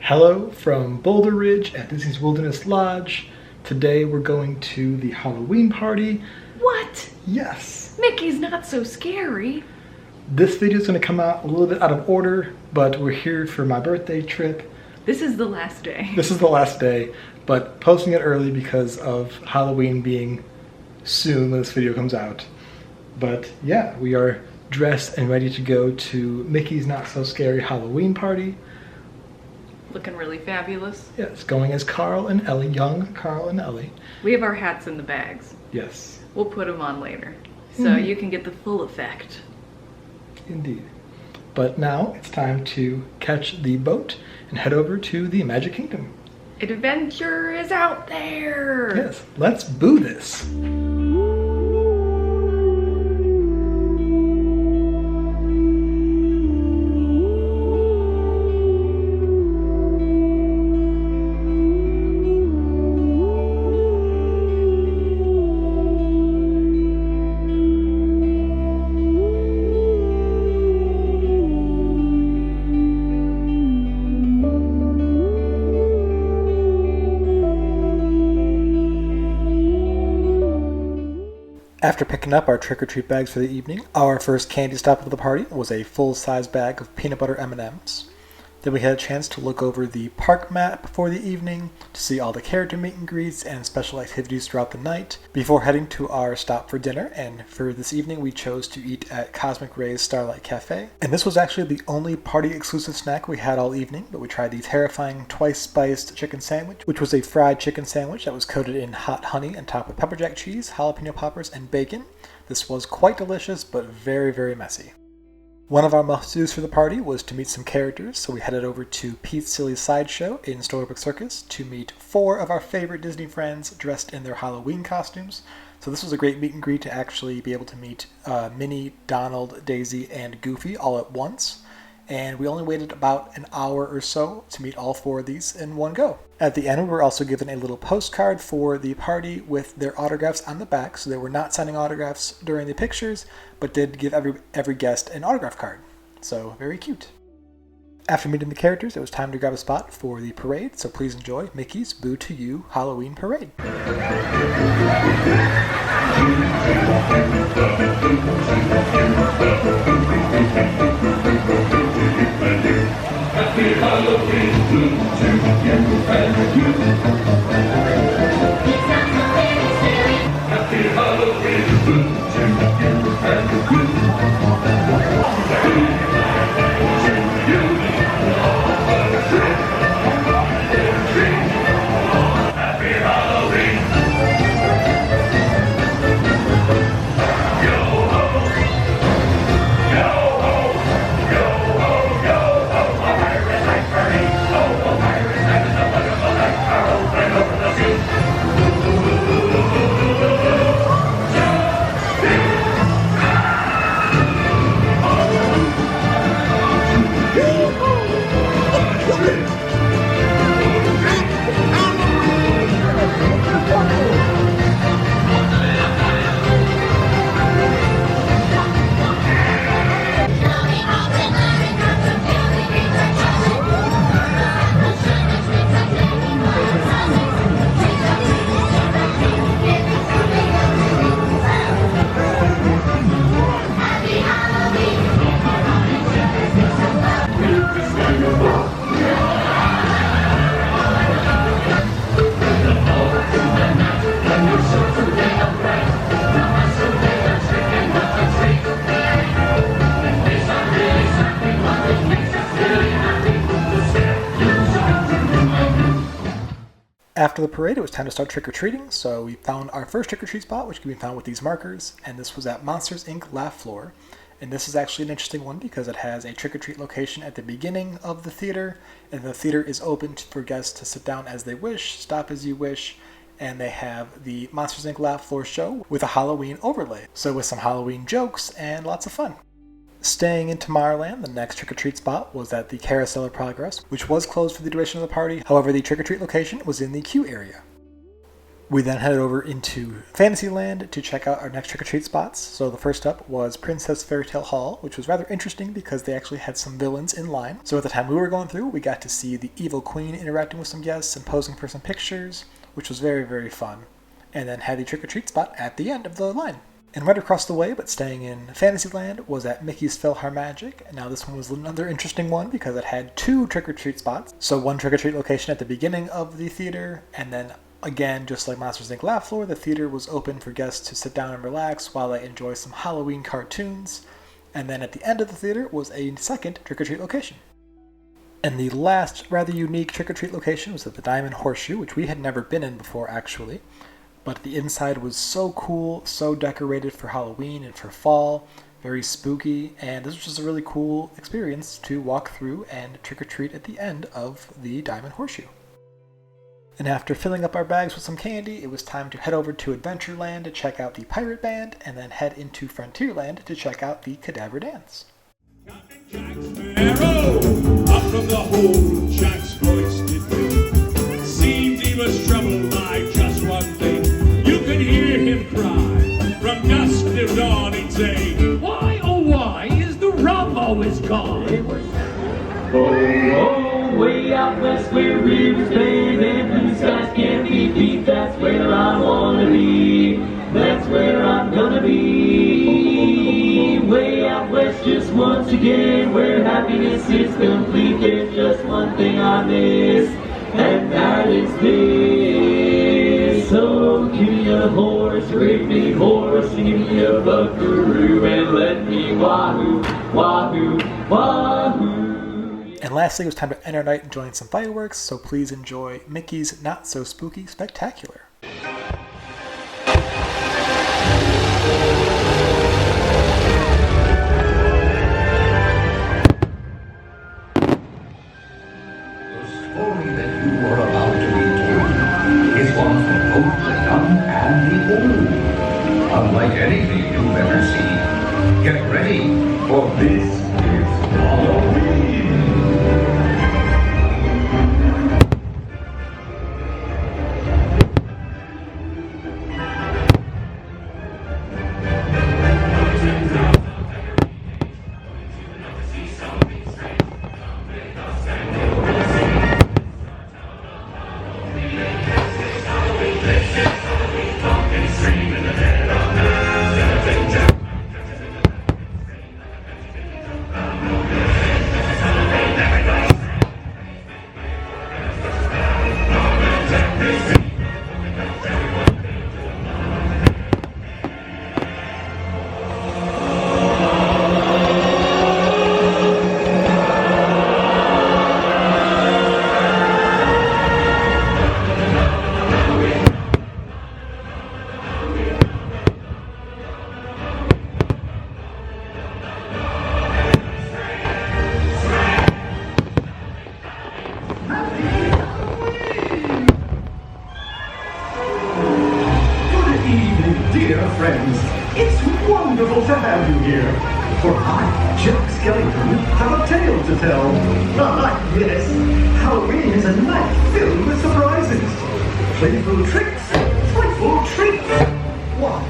Hello from Boulder Ridge at Disney's Wilderness Lodge. Today we're going to the Halloween party. What? Yes. Mickey's not so scary. This video is going to come out a little bit out of order, but we're here for my birthday trip. This is the last day. This is the last day, but posting it early because of Halloween being soon when this video comes out. But yeah, we are dressed and ready to go to Mickey's Not So Scary Halloween party. Looking really fabulous. Yes, going as Carl and Ellie, young Carl and Ellie. We have our hats in the bags. Yes. We'll put them on later, so you can get the full effect. Indeed. But now it's time to catch the boat and head over to the Magic Kingdom. Adventure is out there! Yes, let's boo this. After picking up our trick-or-treat bags for the evening, our first candy stop of the party was a full-size bag of peanut butter M&Ms. Then we had a chance to look over the park map for the evening to see all the character meet and greets and special activities throughout the night before heading to our stop for dinner. And for this evening, we chose to eat at Cosmic Ray's Starlight Cafe. And this was actually the only party-exclusive snack we had all evening, but we tried the terrifying twice-spiced chicken sandwich, which was a fried chicken sandwich that was coated in hot honey and topped with pepper jack cheese, jalapeno poppers, and bacon. This was quite delicious, but very, very messy. One of our must-dos for the party was to meet some characters, so we headed over to Pete's Silly Sideshow in Storybook Circus to meet 4 of our favorite Disney friends dressed in their Halloween costumes. So this was a great meet and greet to actually be able to meet Minnie, Donald, Daisy, and Goofy all at once. And we only waited about an hour or so to meet all 4 of these in one go. At the end, we were also given a little postcard for the party with their autographs on the back, so they were not signing autographs during the pictures, but did give every guest an autograph card. So, very cute. After meeting the characters, it was time to grab a spot for the parade, so please enjoy Mickey's Boo to You Halloween Parade. Happy Halloween, Boo to you and you. Happy Halloween, Boo to you and Happy Halloween. After the parade, it was time to start trick-or-treating, so we found our first trick-or-treat spot, which can be found with these markers, and this was at Monsters, Inc. Laugh Floor. And this is actually an interesting one because it has a trick-or-treat location at the beginning of the theater, and the theater is open for guests to sit down as they wish, stop as you wish, and they have the Monsters, Inc. Laugh Floor show with a Halloween overlay, so with some Halloween jokes and lots of fun. Staying in Tomorrowland, the next trick-or-treat spot was at the Carousel of Progress, which was closed for the duration of the party. However, the trick-or-treat location was in the queue area. We then headed over into Fantasyland to check out our next trick-or-treat spots. So the first up was Princess Fairytale Hall, which was rather interesting because they actually had some villains in line. So at the time we were going through, we got to see the evil queen interacting with some guests and posing for some pictures, which was very, very fun. And then had the trick-or-treat spot at the end of the line. And right across the way, but staying in Fantasyland, was at Mickey's PhilharMagic. Now this one was another interesting one because it had 2 trick-or-treat spots. So one trick-or-treat location at the beginning of the theater, and then again, just like Monsters, Inc. Laugh Floor, the theater was open for guests to sit down and relax while they enjoy some Halloween cartoons. And then at the end of the theater was a second trick-or-treat location. And the last rather unique trick-or-treat location was at the Diamond Horseshoe, which we had never been in before actually. But the inside was so cool, so decorated for Halloween and for fall, very spooky, and this was just a really cool experience to walk through and trick-or-treat at the end of the Diamond Horseshoe. And after filling up our bags with some candy, it was time to head over to Adventureland to check out the Pirate Band, and then head into Frontierland to check out the Cadaver Dance. Sparrow, up from the hole, Jack's voice did ring. Seemed he was troubled by just one thing. You could hear him cry from dusk till dawn. He'd say, Why, oh why is the rum always gone? Oh, way out west where rivers bathe and blue skies can't be beat. That's where I wanna be. That's where I'm gonna be. Way out west just once again, where happiness is complete. There's just one thing I miss, and that is this. So give me a horse, great big horse, and give me a buckaroo, and let me wahoo, wahoo, wahoo. And lastly, it was time to end our night enjoying some fireworks, so please enjoy Mickey's Not So Spooky Spectacular. The story that you are about to be told is one for both the young and the old. Unlike anything you've ever seen. Get ready, for this is Halloween. Dear friends, it's wonderful to have you here. For I, Jack Skellington, have a tale to tell. Yes, Halloween is a night filled with surprises. Playful tricks, frightful treats. Why,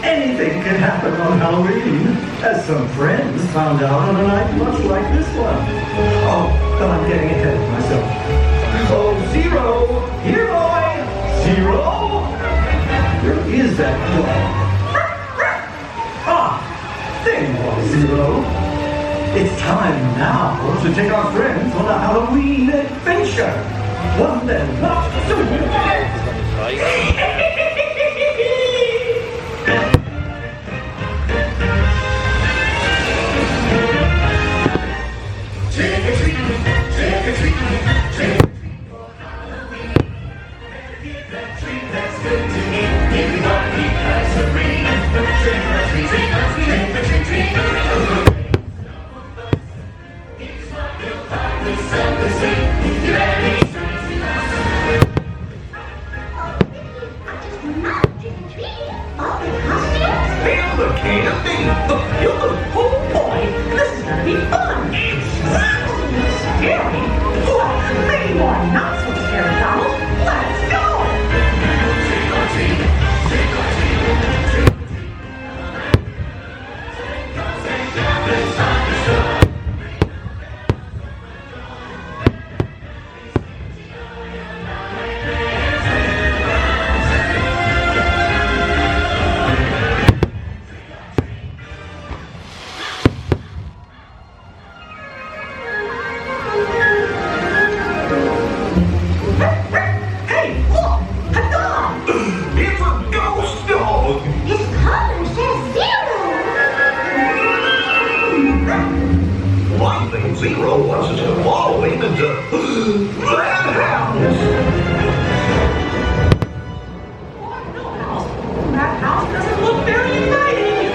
anything can happen on Halloween, as some friends found out on a night much like this one. Oh, but I'm getting ahead of myself. Oh, Zero! Here, boy! Zero! Where is that dog? There you are, Zero. It's time now to take our friends on a Halloween adventure. One they're not Trick or treat, trick or treat, trick or treat for Halloween. Better get that treat that's good to eat. Everybody has a ring. Trick or treat, trick or treat, trick or treat, trick or treat. Here's what you'll find with Santa Sing. You ready? Feel the candy. Oh boy, this is gonna be fun. Scary. That house doesn't look very inviting.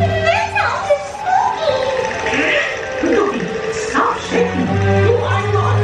This house is spooky. Robbie, stop shaking. You are not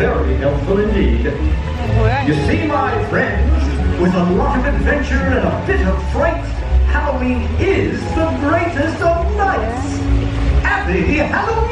very helpful indeed. You see, my friends, with a lot of adventure and a bit of fright, Halloween is the greatest of nights. Happy Halloween!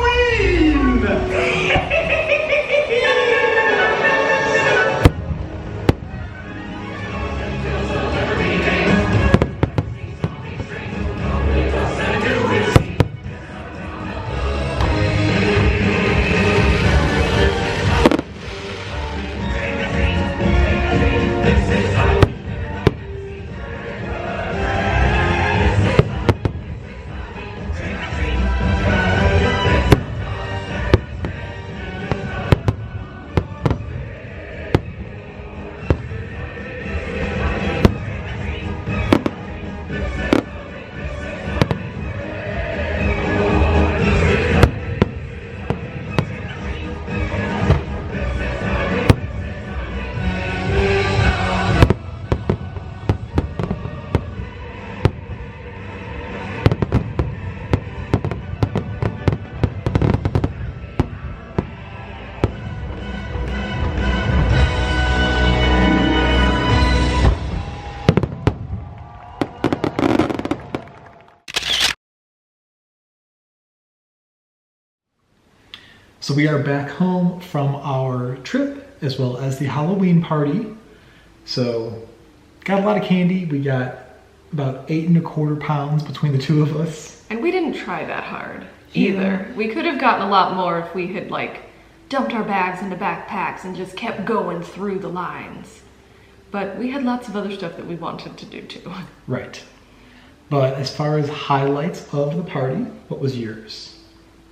So we are back home from our trip as well as the Halloween party. So got a lot of candy. We got about 8¼ pounds between the two of us. And we didn't try that hard either. We could have gotten a lot more if we had like dumped our bags into backpacks and just kept going through the lines. But we had lots of other stuff that we wanted to do too. Right. But as far as highlights of the party, what was yours?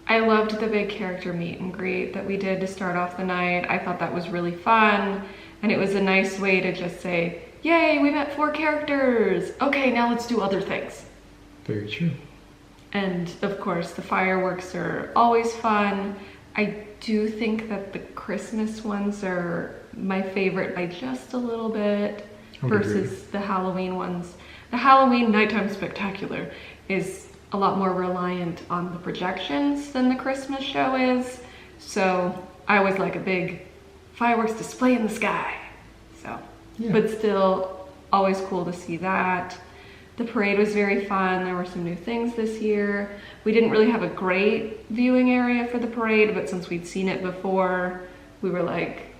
I loved the big character meet and greet that we did to start off the night. I thought that was really fun. And it was a nice way to just say, yay, we met 4 characters. Okay, now let's do other things. Very true. And of course, the fireworks are always fun. I do think that the Christmas ones are my favorite by just a little bit versus the Halloween ones. The Halloween Nighttime Spectacular is a lot more reliant on the projections than the Christmas show is. So I always like a big fireworks display in the sky. So, but still always cool to see that. The parade was very fun. There were some new things this year. We didn't really have a great viewing area for the parade, but since we'd seen it before, we were like,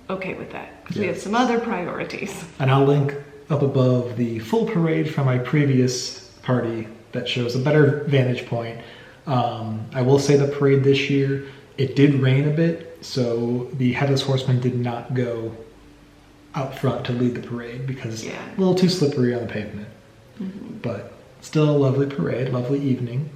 okay with that. Because we have some other priorities. And I'll link up above the full parade from my previous party that shows a better vantage point. I will say the parade this year, it did rain a bit, so the Headless Horseman did not go out front to lead the parade because it's a little too slippery on the pavement. But still a lovely parade, lovely evening.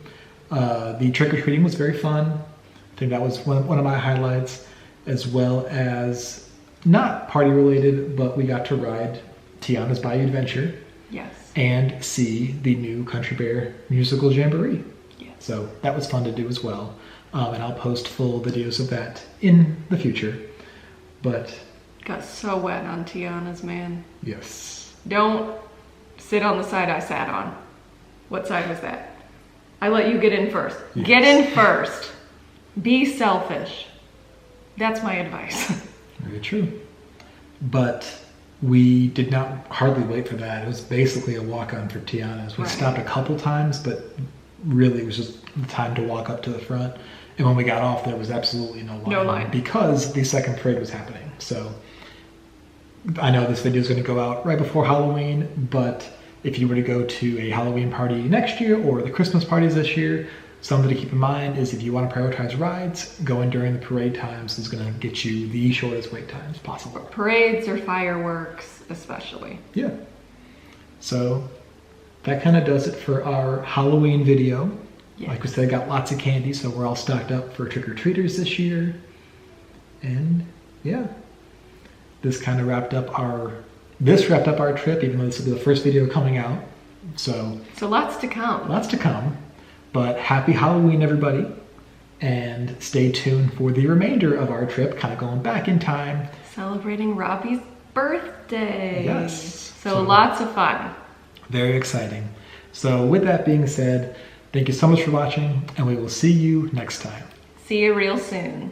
The trick-or-treating was very fun. I think that was one of my highlights, as well as not party related, but we got to ride Tiana's Bayou Adventure. Yes. And see the new Country Bear musical jamboree. Yes. So that was fun to do as well. And I'll post full videos of that in the future. But got so wet on Tiana's, man. yes. Don't sit on the side I sat on. What side was that? I let you get in first. Yes. Get in first. Be selfish. That's my advice. Very true. But we did not hardly wait for that. It was basically a walk-on for Tiana's. We stopped a couple times, but really it was just the time to walk up to the front. And when we got off, there was absolutely no line. No line. Because the second parade was happening. So I know this video is going to go out right before Halloween, but if you were to go to a Halloween party next year or the Christmas parties this year, something to keep in mind is if you want to prioritize rides, going during the parade times is going to get you the shortest wait times possible. Parades or fireworks, especially. Yeah. So that kind of does it for our Halloween video. Yeah. Like we said, got lots of candy, so we're all stocked up for trick-or-treaters this year. And yeah, this wrapped up our trip, even though this will be the first video coming out. So lots to come. Lots to come. But happy Halloween, everybody. And stay tuned for the remainder of our trip, kind of going back in time. Celebrating Robbie's birthday. Yes. So lots of fun. Very exciting. So with that being said, thank you so much for watching, and we will see you next time. See you real soon.